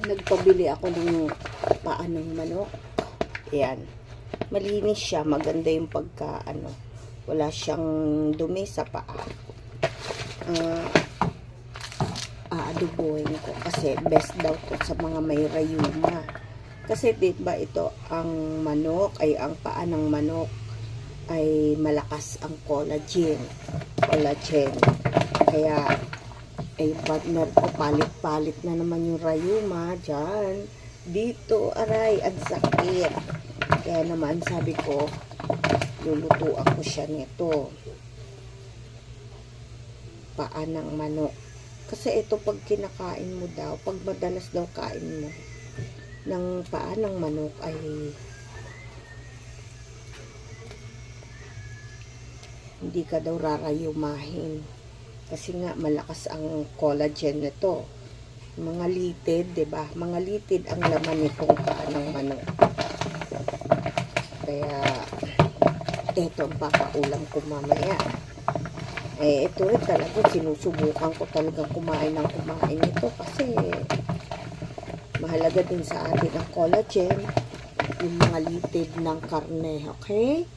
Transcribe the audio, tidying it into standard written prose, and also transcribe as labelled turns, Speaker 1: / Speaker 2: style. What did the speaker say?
Speaker 1: Nagpabili ako ng paa ng manok. Ayan. Malinis siya. Maganda yung pagka, wala siyang dumi sa paa. Aadubuhin ko kasi best daw to sa mga may rayuma. Kasi diba ito, ang manok, ay ang paa ng manok ay malakas ang collagen. Kaya, ay partner ko, palit-palit na naman yung rayuma dyan. Dito, aray, ang sakit. Kaya naman, sabi ko, luluto ako siya nito. Paa ng manok. Kasi ito, pag kinakain mo daw, pag madalas daw kain mo, ng paa ng manok ay hindi ka daw rarayumahin. Kasi nga, malakas ang collagen nito. Mga litid, diba? Mga litid ang laman nitong paa ng manok. Kaya, ito ang papaulam ko mamaya. Ito talaga, sinusubukan ko talagang kumain ito kasi mahalaga din sa atin ang collagen, yung mga litid ng karne, okay?